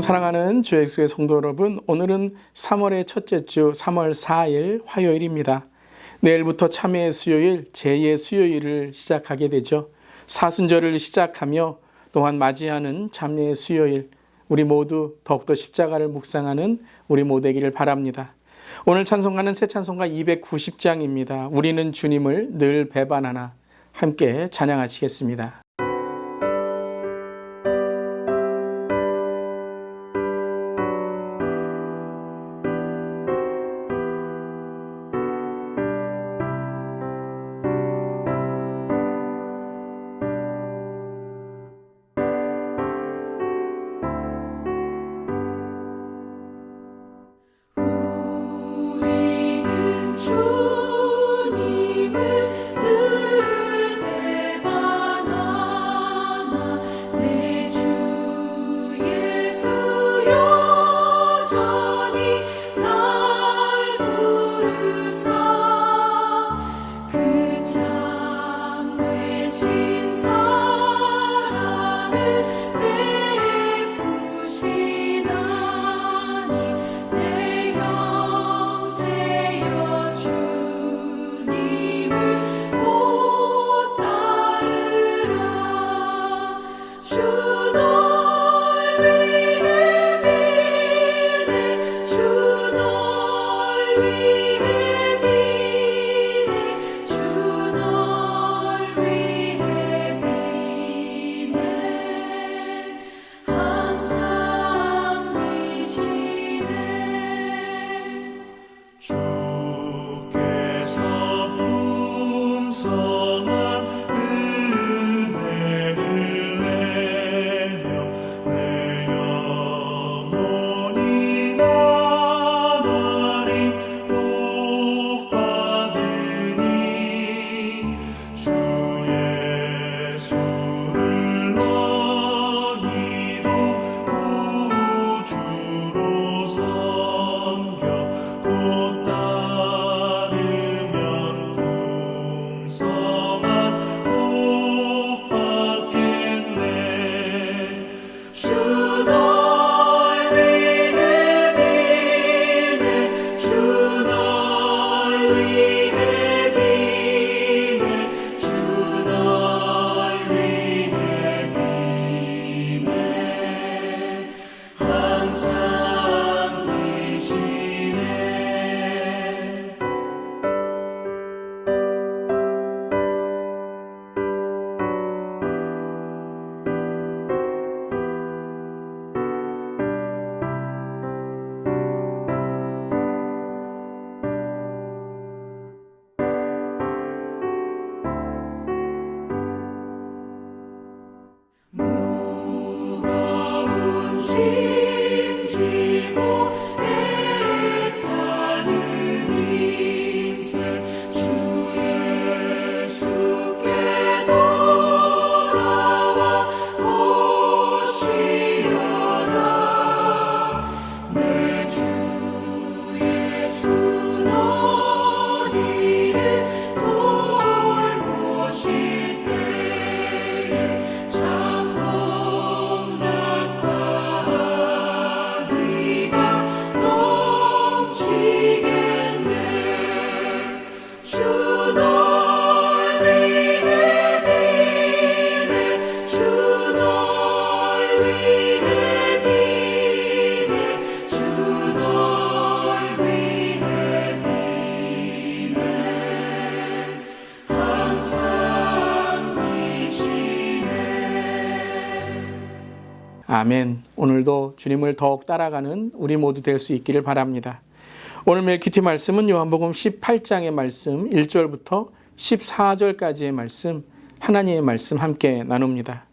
사랑하는 주 예수의 성도 여러분, 오늘은 3월의 첫째 주 3월 4일 화요일입니다. 내일부터 참회의 수요일, 제의 수요일을 시작하게 되죠. 사순절을 시작하며 또한 맞이하는 참회의 수요일, 우리 모두 더욱더 십자가를 묵상하는 우리 모두 되기를 바랍니다. 오늘 찬송가는 새 찬송가 290장입니다. 우리는 주님을 늘 배반하나. 함께 찬양하시겠습니다. 아멘. 오늘도 주님을 더욱 따라가는 우리 모두 될 수 있기를 바랍니다. 오늘 멜키티 말씀은 요한복음 18장의 말씀 1절부터 14절까지의 말씀, 하나님의 말씀 함께 나눕니다.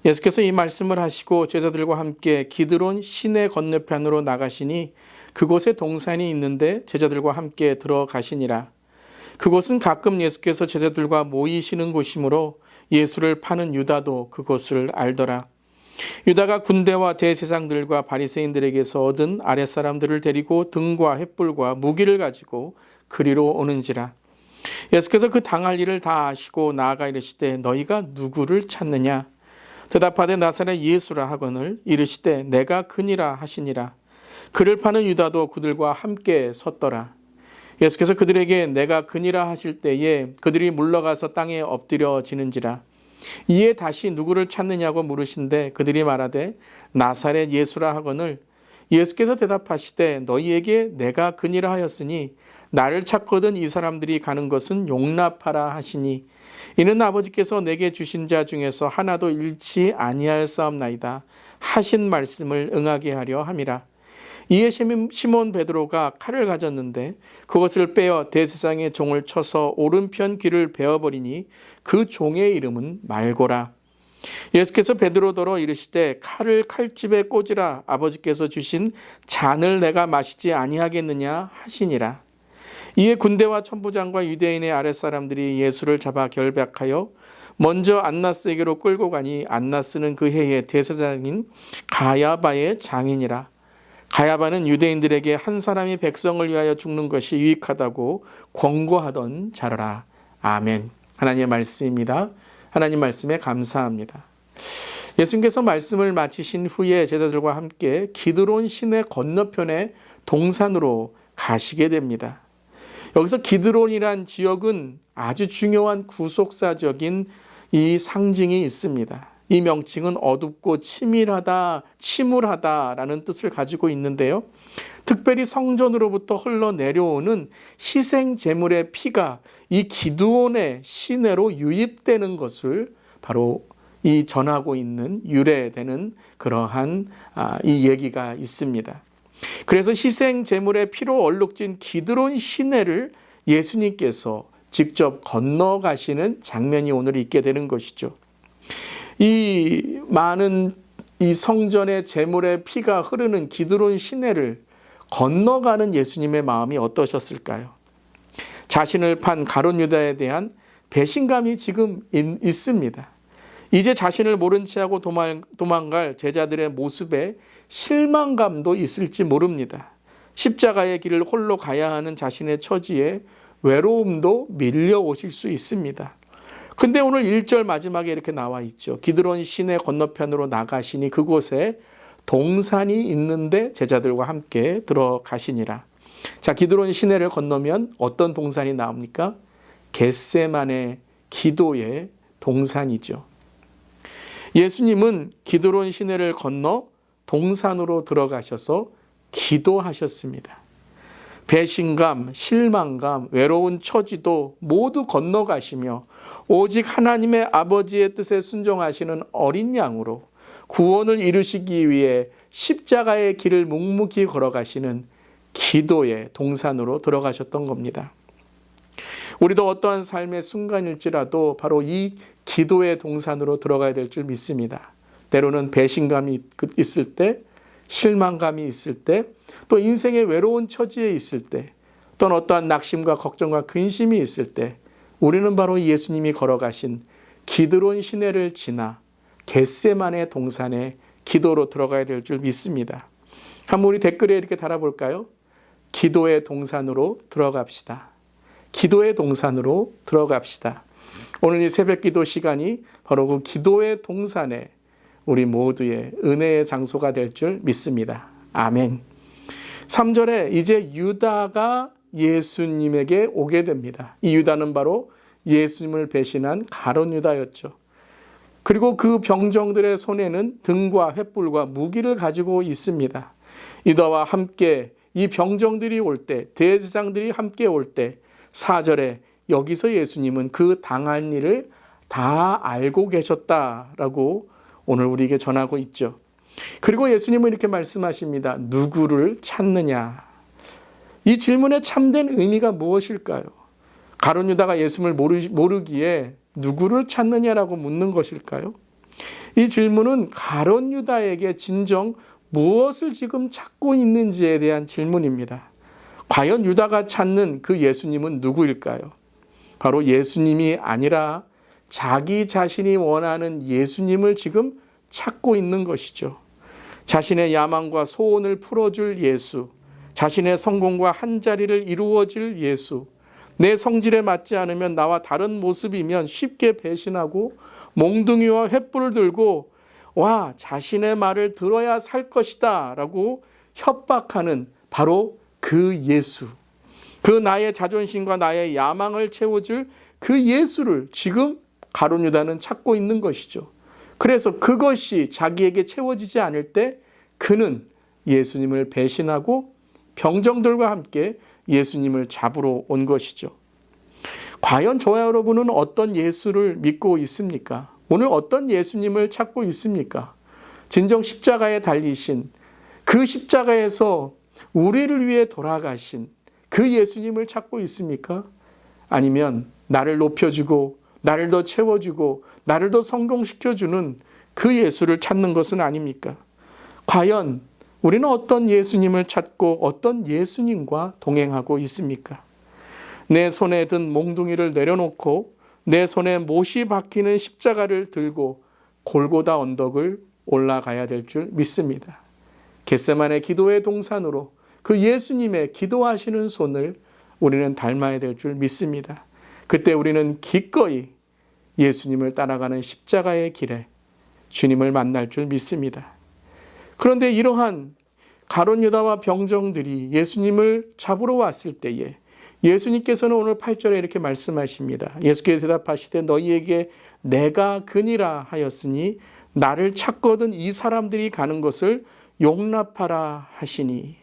예수께서 이 말씀을 하시고 제자들과 함께 기드론 시내 건너편으로 나가시니 그곳에 동산이 있는데 제자들과 함께 들어가시니라. 그곳은 가끔 예수께서 제자들과 모이시는 곳이므로 예수를 파는 유다도 그곳을 알더라. 유다가 군대와 대제사장들과 바리새인들에게서 얻은 아랫사람들을 데리고 등과 횃불과 무기를 가지고 그리로 오는지라. 예수께서 그 당할 일을 다 아시고 나아가 이르시되 너희가 누구를 찾느냐? 대답하되 나사렛 예수라 하거늘 이르시되 내가 그니라 하시니라. 그를 파는 유다도 그들과 함께 섰더라. 예수께서 그들에게 내가 그니라 하실 때에 그들이 물러가서 땅에 엎드려지는지라. 이에 다시 누구를 찾느냐고 물으신데 그들이 말하되 나사렛 예수라 하거늘 예수께서 대답하시되 너희에게 내가 그니라 하였으니 나를 찾거든 이 사람들이 가는 것은 용납하라 하시니 이는 아버지께서 내게 주신 자 중에서 하나도 잃지 아니하였사옵나이다 하신 말씀을 응하게 하려 함이라. 이에 시몬 베드로가 칼을 가졌는데 그것을 빼어 대제사장의 종을 쳐서 오른편 귀를 베어버리니 그 종의 이름은 말고라. 예수께서 베드로더러 이르시되 칼을 칼집에 꽂으라. 아버지께서 주신 잔을 내가 마시지 아니하겠느냐 하시니라. 이에 군대와 천부장과 유대인의 아랫사람들이 예수를 잡아 결박하여 먼저 안나스에게로 끌고 가니 안나스는 그 해에 대제사장인 가야바의 장인이라. 가야바는 유대인들에게 한 사람이 백성을 위하여 죽는 것이 유익하다고 권고하던 자라. 아멘. 하나님의 말씀입니다. 하나님 말씀에 감사합니다. 예수님께서 말씀을 마치신 후에 제자들과 함께 기드론 시내 건너편의 동산으로 가시게 됩니다. 여기서 기드론이란 지역은 아주 중요한 구속사적인 이 상징이 있습니다. 이 명칭은 어둡고 침울하다라는 뜻을 가지고 있는데요. 특별히 성전으로부터 흘러내려오는 희생 제물의 피가 이 기드온의 시내로 유입되는 것을 바로 이 전하고 있는 유래되는 그러한 이 얘기가 있습니다. 그래서 희생 제물의 피로 얼룩진 기드론 시내를 예수님께서 직접 건너가시는 장면이 오늘 있게 되는 것이죠. 이 많은 이 성전의 제물의 피가 흐르는 기드론 시내를 건너가는 예수님의 마음이 어떠셨을까요? 자신을 판 가룟 유다에 대한 배신감이 지금 있습니다. 이제 자신을 모른 채하고 도망갈 제자들의 모습에 실망감도 있을지 모릅니다. 십자가의 길을 홀로 가야 하는 자신의 처지에 외로움도 밀려오실 수 있습니다. 근데 오늘 1절 마지막에 이렇게 나와 있죠. 기드론 시내 건너편으로 나가시니 그곳에 동산이 있는데 제자들과 함께 들어가시니라. 자, 기드론 시내를 건너면 어떤 동산이 나옵니까? 겟세마네 기도의 동산이죠. 예수님은 기드론 시내를 건너 동산으로 들어가셔서 기도하셨습니다. 배신감, 실망감, 외로운 처지도 모두 건너가시며 오직 하나님의 아버지의 뜻에 순종하시는 어린 양으로 구원을 이루시기 위해 십자가의 길을 묵묵히 걸어가시는 기도의 동산으로 들어가셨던 겁니다. 우리도 어떠한 삶의 순간일지라도 바로 이 기도의 동산으로 들어가야 될 줄 믿습니다. 때로는 배신감이 있을 때, 실망감이 있을 때, 또 인생의 외로운 처지에 있을 때, 또는 어떠한 낙심과 걱정과 근심이 있을 때 우리는 바로 예수님이 걸어가신 기드론 시내를 지나 겟세마네 동산에 기도로 들어가야 될 줄 믿습니다. 한번 우리 댓글에 이렇게 달아볼까요? 기도의 동산으로 들어갑시다. 기도의 동산으로 들어갑시다. 오늘 이 새벽 기도 시간이 바로 그 기도의 동산에 우리 모두의 은혜의 장소가 될 줄 믿습니다. 아멘. 3절에 이제 유다가 예수님에게 오게 됩니다. 이 유다는 바로 예수님을 배신한 가룟 유다였죠. 그리고 그 병정들의 손에는 등과 횃불과 무기를 가지고 있습니다. 유다와 함께 이 병정들이 올 때, 대제사장들이 함께 올 때 4절에 여기서 예수님은 그 당할 일을 다 알고 계셨다라고 오늘 우리에게 전하고 있죠. 그리고 예수님은 이렇게 말씀하십니다. 누구를 찾느냐? 이 질문의 참된 의미가 무엇일까요? 가룟 유다가 예수님을 모르기에 누구를 찾느냐라고 묻는 것일까요? 이 질문은 가룟 유다에게 진정 무엇을 지금 찾고 있는지에 대한 질문입니다. 과연 유다가 찾는 그 예수님은 누구일까요? 바로 예수님이 아니라 자기 자신이 원하는 예수님을 지금 찾고 있는 것이죠. 자신의 야망과 소원을 풀어줄 예수, 자신의 성공과 한자리를 이루어줄 예수, 내 성질에 맞지 않으면 나와 다른 모습이면 쉽게 배신하고 몽둥이와 횃불을 들고 와, 자신의 말을 들어야 살 것이다 라고 협박하는 바로 그 예수, 그 나의 자존심과 나의 야망을 채워줄 그 예수를 지금 가룟 유다는 찾고 있는 것이죠. 그래서 그것이 자기에게 채워지지 않을 때 그는 예수님을 배신하고 병정들과 함께 예수님을 잡으러 온 것이죠. 과연 저와 여러분은 어떤 예수를 믿고 있습니까? 오늘 어떤 예수님을 찾고 있습니까? 진정 십자가에 달리신, 그 십자가에서 우리를 위해 돌아가신 그 예수님을 찾고 있습니까? 아니면 나를 높여주고 나를 더 채워주고 나를 더 성공시켜주는 그 예수를 찾는 것은 아닙니까? 과연 우리는 어떤 예수님을 찾고 어떤 예수님과 동행하고 있습니까? 내 손에 든 몽둥이를 내려놓고 내 손에 못이 박히는 십자가를 들고 골고다 언덕을 올라가야 될 줄 믿습니다. 겟세마네 기도의 동산으로 그 예수님의 기도하시는 손을 우리는 닮아야 될 줄 믿습니다. 그때 우리는 기꺼이 예수님을 따라가는 십자가의 길에 주님을 만날 줄 믿습니다. 그런데 이러한 가룟 유다와 병정들이 예수님을 잡으러 왔을 때에 예수님께서는 오늘 8절에 이렇게 말씀하십니다. 예수께서 대답하시되 너희에게 내가 그니라 하였으니 나를 찾거든 이 사람들이 가는 것을 용납하라 하시니.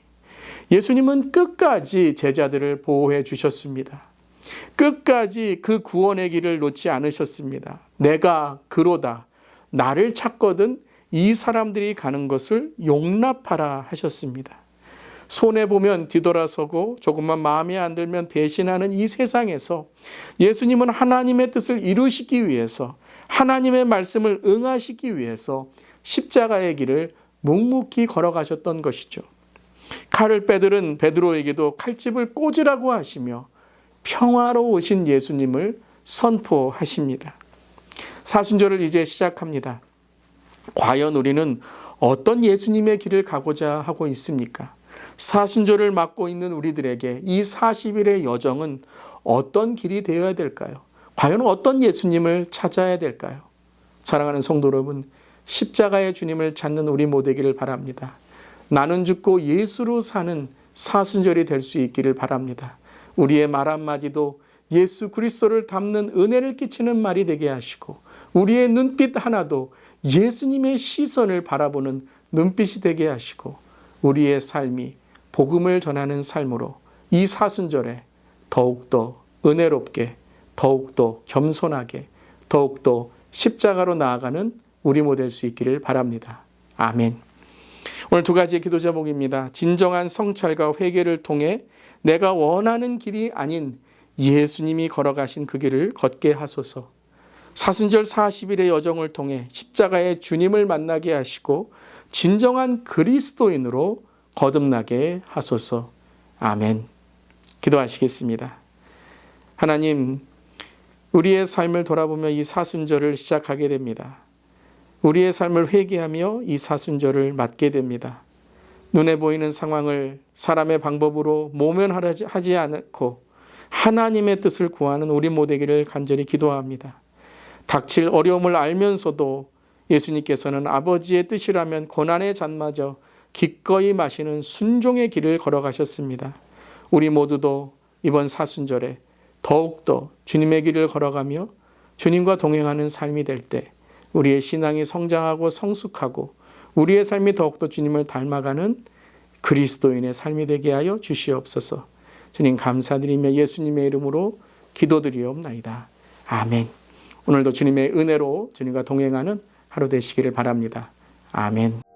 예수님은 끝까지 제자들을 보호해 주셨습니다. 끝까지 그 구원의 길을 놓지 않으셨습니다. 내가 그로다. 나를 찾거든 이 사람들이 가는 것을 용납하라 하셨습니다. 손해보면 뒤돌아서고 조금만 마음에 안 들면 배신하는 이 세상에서 예수님은 하나님의 뜻을 이루시기 위해서, 하나님의 말씀을 응하시기 위해서 십자가의 길을 묵묵히 걸어가셨던 것이죠. 칼을 빼들은 베드로에게도 칼집을 꽂으라고 하시며 평화로 오신 예수님을 선포하십니다. 사순절을 이제 시작합니다. 과연 우리는 어떤 예수님의 길을 가고자 하고 있습니까? 사순절을 맞고 있는 우리들에게 이 40일의 여정은 어떤 길이 되어야 될까요? 과연 어떤 예수님을 찾아야 될까요? 사랑하는 성도 여러분, 십자가의 주님을 찾는 우리 모두이기를 바랍니다. 나는 죽고 예수로 사는 사순절이 될 수 있기를 바랍니다. 우리의 말 한마디도 예수 그리스도를 담는 은혜를 끼치는 말이 되게 하시고 우리의 눈빛 하나도 예수님의 시선을 바라보는 눈빛이 되게 하시고 우리의 삶이 복음을 전하는 삶으로 이 사순절에 더욱더 은혜롭게, 더욱더 겸손하게, 더욱더 십자가로 나아가는 우리 모두 될 수 있기를 바랍니다. 아멘. 오늘 두 가지의 기도 제목입니다. 진정한 성찰과 회개를 통해 내가 원하는 길이 아닌 예수님이 걸어가신 그 길을 걷게 하소서. 사순절 40일의 여정을 통해 십자가의 주님을 만나게 하시고 진정한 그리스도인으로 거듭나게 하소서. 아멘. 기도하시겠습니다. 하나님, 우리의 삶을 돌아보며 이 사순절을 시작하게 됩니다. 우리의 삶을 회개하며 이 사순절을 맞게 됩니다. 눈에 보이는 상황을 사람의 방법으로 모면하지 않고 하나님의 뜻을 구하는 우리 모두기를 간절히 기도합니다. 닥칠 어려움을 알면서도 예수님께서는 아버지의 뜻이라면 고난의 잔마저 기꺼이 마시는 순종의 길을 걸어가셨습니다. 우리 모두도 이번 사순절에 더욱더 주님의 길을 걸어가며 주님과 동행하는 삶이 될 때 우리의 신앙이 성장하고 성숙하고 우리의 삶이 더욱더 주님을 닮아가는 그리스도인의 삶이 되게 하여 주시옵소서. 주님 감사드리며 예수님의 이름으로 기도드리옵나이다. 아멘. 오늘도 주님의 은혜로 주님과 동행하는 하루 되시기를 바랍니다. 아멘.